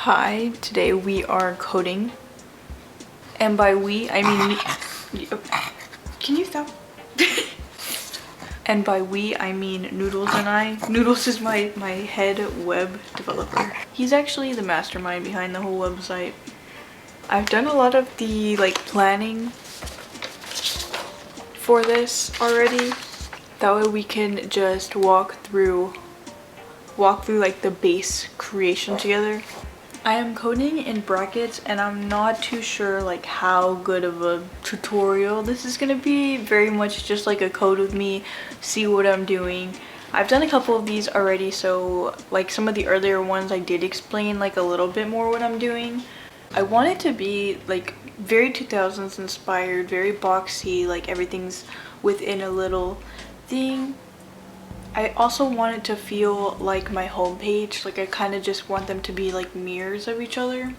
Hi, today we are coding. And by we, I mean me. Can you stop? And by we, I mean Noodles and I. Noodles is my head web developer. He's actually the mastermind behind the whole website. I've done a lot of the planning for this already. That way we can just walk through like the base creation together. I am coding in brackets and I'm not too sure like how good of a tutorial this is gonna be. Very much just like a code with me, see what I'm doing. I've done a couple of these already, so like some of the earlier ones I did explain like a little bit more what I'm doing. I want it to be like very 2000s inspired, very boxy, like everything's within a little thing. I also want it to feel like my homepage, like I kind of just want them to be like mirrors of each other.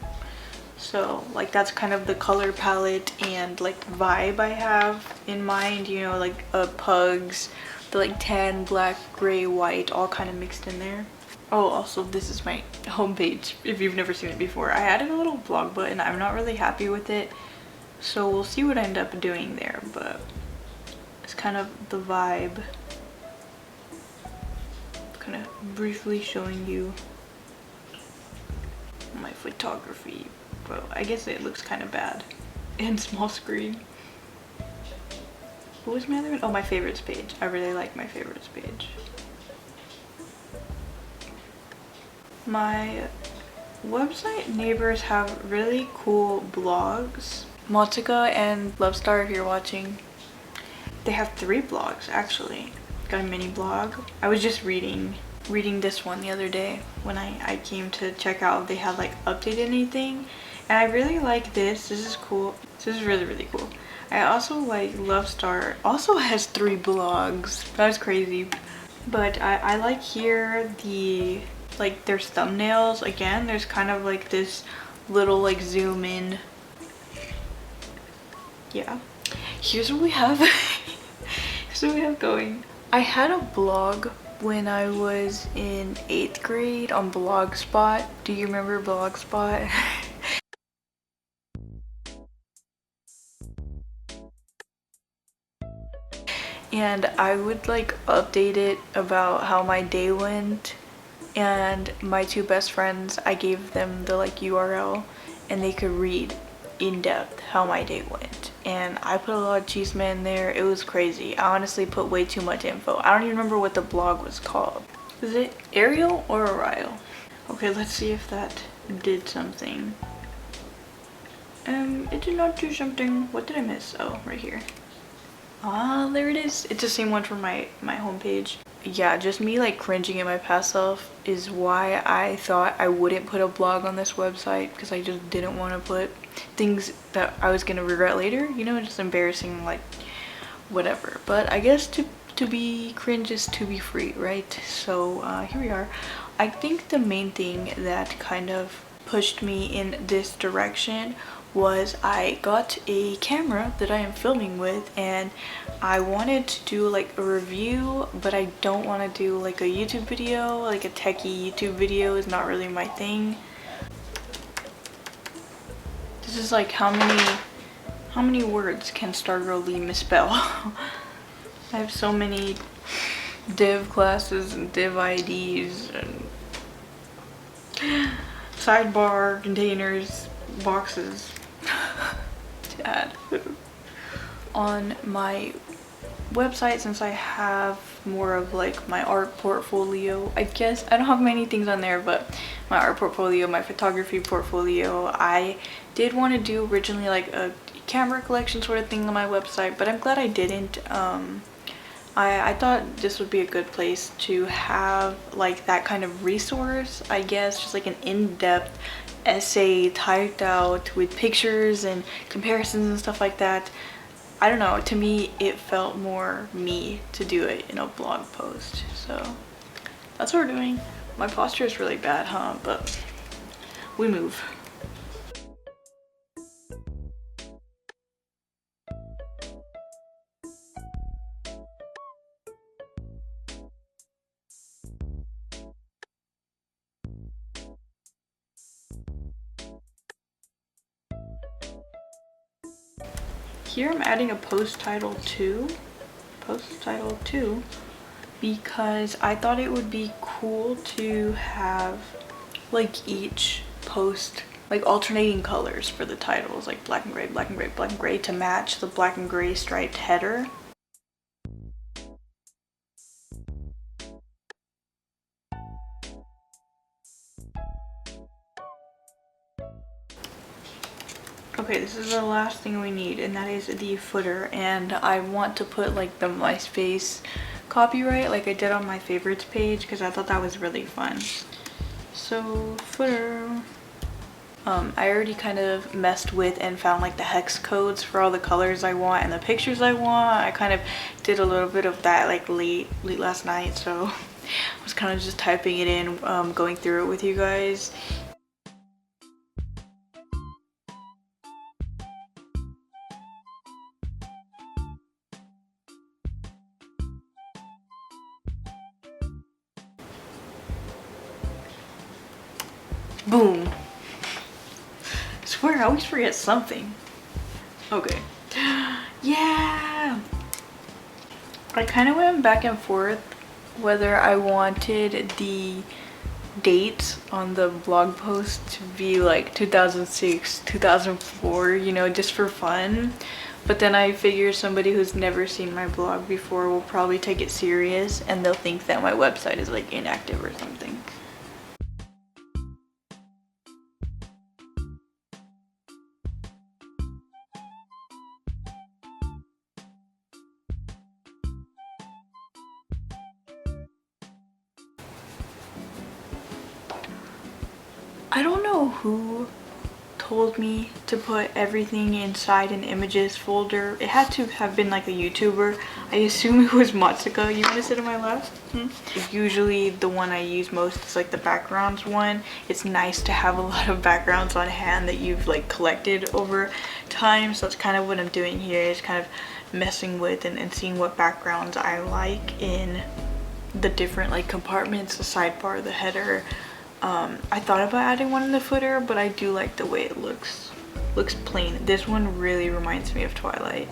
So like that's kind of the color palette and like vibe I have in mind, you know, like pugs, the like tan, black, gray, white, all kind of mixed in there. Oh, also this is my homepage if you've never seen it before. I added a little blog button. I'm not really happy with it, so we'll see what I end up doing there, but it's kind of the vibe. Kind of briefly showing you my photography, but I guess it looks kind of bad in small screen. What was my other one? Oh, my favorites page. I really like my favorites page. My website neighbors have really cool blogs. Motica and Lovestar, if you're watching, they have 3 blogs actually. Got a mini blog. I was just reading this one the other day when I came to check out if they had like updated anything, and I really like this. This is cool. This is really cool. I also like Lovestar, also has 3 blogs. That's crazy. But I like here the like their thumbnails. Again, there's kind of like this little like zoom in. Yeah, here's what we have. Here's what we have going. I had a blog when I was in 8th grade on Blogspot. Do you remember Blogspot? And I would like update it about how my day went, and my 2 best friends, I gave them the like URL and they could read in depth how my day went. And I put a lot of cheese man in there. It was crazy. I honestly put way too much info. I don't even remember what the blog was called. Was it Ariel or Ariel? Okay, let's see if that did something. It did not do something. What did I miss? Oh, right here. Ah, there it is. It's the same one from my homepage. Yeah, just me like cringing at my past self is why I thought I wouldn't put a blog on this website, because I just didn't want to put things that I was gonna regret later, you know, just embarrassing, like whatever. But I guess to be cringe is to be free, right? So here we are. I think the main thing that kind of pushed me in this direction was I got a camera that I am filming with, and I wanted to do like a review, but I don't want to do like a YouTube video. Like a techie YouTube video is not really my thing. This is like how many words can stargirllee misspell? I have so many div classes and div IDs and sidebar containers, boxes to add. On my website, since I have more of like my art portfolio, I guess I don't have many things on there, but my art portfolio, my photography portfolio, I did want to do originally like a camera collection sort of thing on my website, but I'm glad I didn't. I thought this would be a good place to have like that kind of resource, I guess, just like an in-depth essay typed out with pictures and comparisons and stuff like that. I don't know, to me it felt more me to do it in a blog post, so that's what we're doing. My posture is really bad, huh? But we move. here I'm adding a post title too. Because I thought it would be cool to have like each post like alternating colors for the titles, like black and gray, black and gray, black and gray, to match the black and gray striped header. Okay, this is the last thing we need, and that is the footer. And I want to put like the MySpace copyright like I did on my favorites page because I thought that was really fun. So footer. I already kind of messed with and found like the hex codes for all the colors I want and the pictures I want. I kind of did a little bit of that like late last night, so I was kind of just typing it in, going through it with you guys. Boom. I swear I always forget something. Okay. Yeah! I kind of went back and forth whether I wanted the dates on the blog post to be like 2006, 2004, you know, just for fun. But then I figure somebody who's never seen my blog before will probably take it serious and they'll think that my website is like inactive or something. I don't know who told me to put everything inside an images folder. It had to have been like a YouTuber. I assume it was Matsuka. You want to sit on my lap? Usually the one I use most is like the backgrounds one. It's nice to have a lot of backgrounds on hand that you've like collected over time. So that's kind of what I'm doing here, is kind of messing with and seeing what backgrounds I like in the different like compartments, the sidebar, the header. I thought about adding one in the footer, but I do like the way it looks plain. This one really reminds me of Twilight,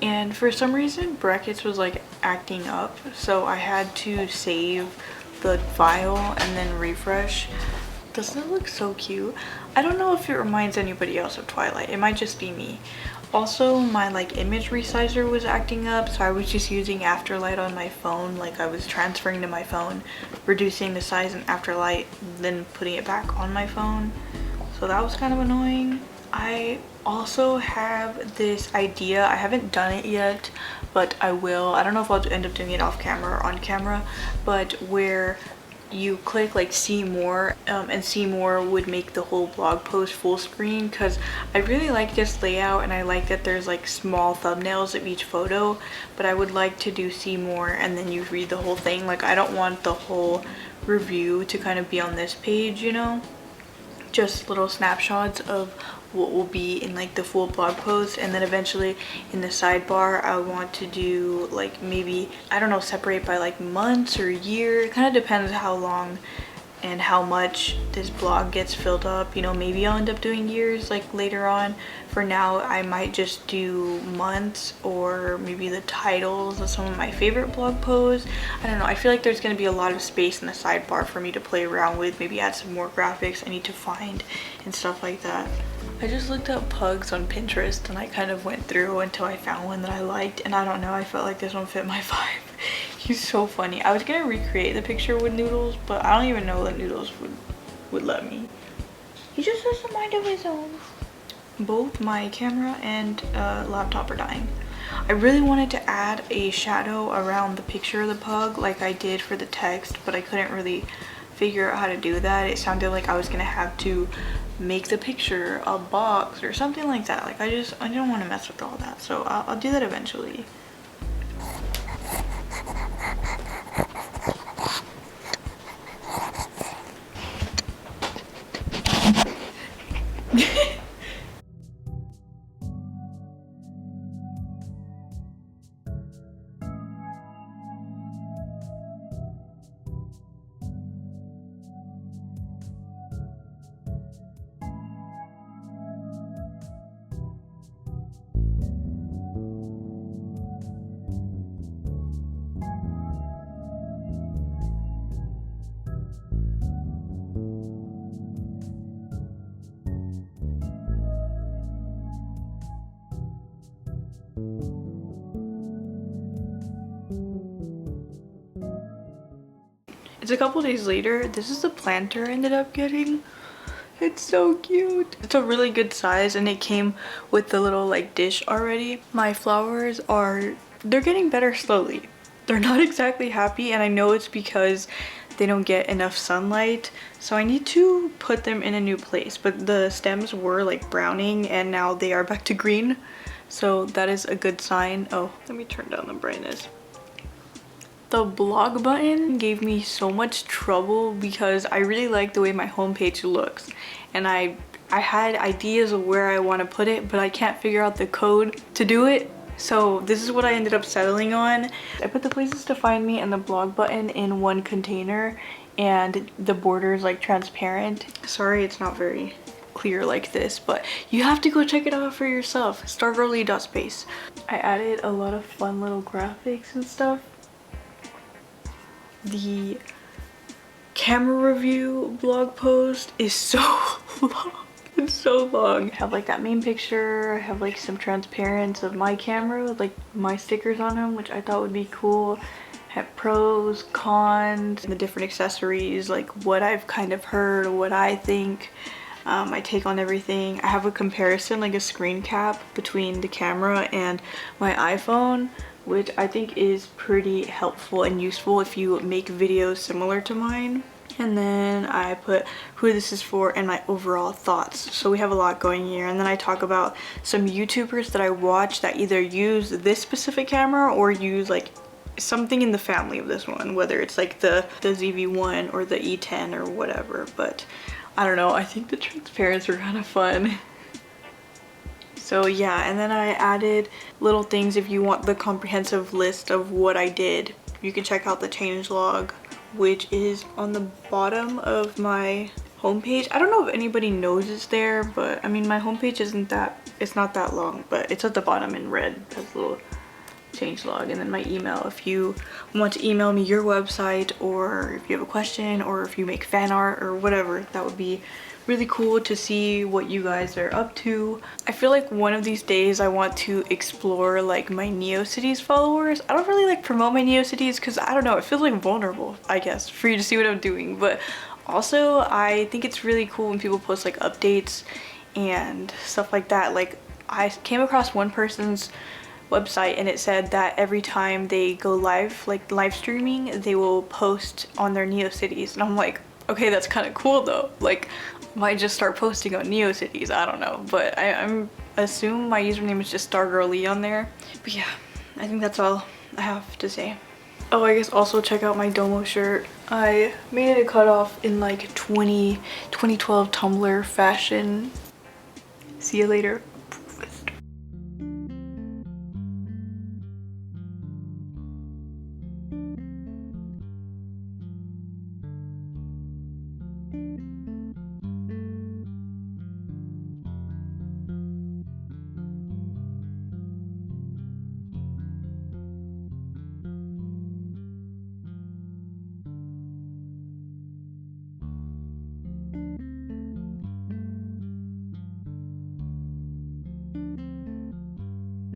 and for some reason brackets was like acting up, so I had to save the file and then refresh. Doesn't it look so cute? I don't know if it reminds anybody else of Twilight. It might just be me. Also, my like image resizer was acting up, so I was just using Afterlight on my phone. Like I was transferring to my phone, reducing the size in Afterlight, then putting it back on my phone. So that was kind of annoying. I also have this idea. I haven't done it yet, but I will. I don't know if I'll end up doing it off camera or on camera, but where you click like see more, and see more would make the whole blog post full screen, because I really like this layout and I like that there's like small thumbnails of each photo, but I would like to do see more and then you read the whole thing. Like I don't want the whole review to kind of be on this page, you know, just little snapshots of what will be in like the full blog post. And then eventually in the sidebar I want to do like, maybe, I don't know, separate by like months or year. It kind of depends how long and how much this blog gets filled up, you know. Maybe I'll end up doing years like later on. For now I might just do months, or maybe the titles of some of my favorite blog posts. I don't know, I feel like there's going to be a lot of space in the sidebar for me to play around with, maybe add some more graphics I need to find and stuff like that. I just looked up pugs on Pinterest and I kind of went through until I found one that I liked, and I don't know, I felt like this one fit my vibe. He's so funny. I was gonna recreate the picture with Noodles, but I don't even know that Noodles would let me. He just has a mind of his own. Both my camera and laptop are dying. I really wanted to add a shadow around the picture of the pug like I did for the text, but I couldn't really figure out how to do that. It sounded like I was gonna have to make the picture a box or something like that. Like I don't want to mess with all that, so I'll do that eventually. It's a couple days later. This is the planter I ended up getting. It's so cute. It's a really good size and it came with the little like dish already. My flowers they're getting better slowly. They're not exactly happy, and I know it's because they don't get enough sunlight, so I need to put them in a new place. But the stems were like browning and now they are back to green, so that is a good sign. Oh, let me turn down the brightness. The blog button gave me so much trouble because I really like the way my homepage looks, and I had ideas of where I want to put it, but I can't figure out the code to do it. So this is what I ended up settling on. I put the places to find me and the blog button in one container, and the border is like transparent. Sorry it's not very clear like this, but you have to go check it out for yourself. stargirllee.space. I added a lot of fun little graphics and stuff. The camera review blog post is so long. It's so long. I have like that main picture. I have like some transparents of my camera with like my stickers on them, which I thought would be cool. I have pros, cons, the different accessories, like what I've kind of heard, what I think, my take on everything. I have a comparison, like a screen cap between the camera and my iPhone, which I think is pretty helpful and useful if you make videos similar to mine. And then I put who this is for and my overall thoughts. So we have a lot going here. And then I talk about some YouTubers that I watch that either use this specific camera or use like something in the family of this one, whether it's like the ZV-1 or the E10 or whatever. But I don't know, I think the transparents are kind of fun. So yeah, and then I added little things if you want the comprehensive list of what I did. You can check out the changelog, which is on the bottom of my homepage. I don't know if anybody knows it's there, but I mean my homepage it's not that long, but it's at the bottom in red. That's a little changelog. And then my email, if you want to email me your website, or if you have a question, or if you make fan art or whatever, that would be really cool to see what you guys are up to. I feel like one of these days I want to explore like my neocities followers. I don't really like promote my neocities because I don't know, it feels like vulnerable, I guess, for you to see what I'm doing. But also I think it's really cool when people post like updates and stuff like that. Like I came across one person's website and it said that every time they go live, like live streaming, they will post on their neocities, and I'm like, okay, that's kind of cool though. Like might just start posting on neocities, I don't know, but I'm assume my username is just stargirllee on there. But yeah, I think that's all I have to say. Oh, I guess also check out my Domo shirt. I made it a cutoff in like 2012 Tumblr fashion. See you later.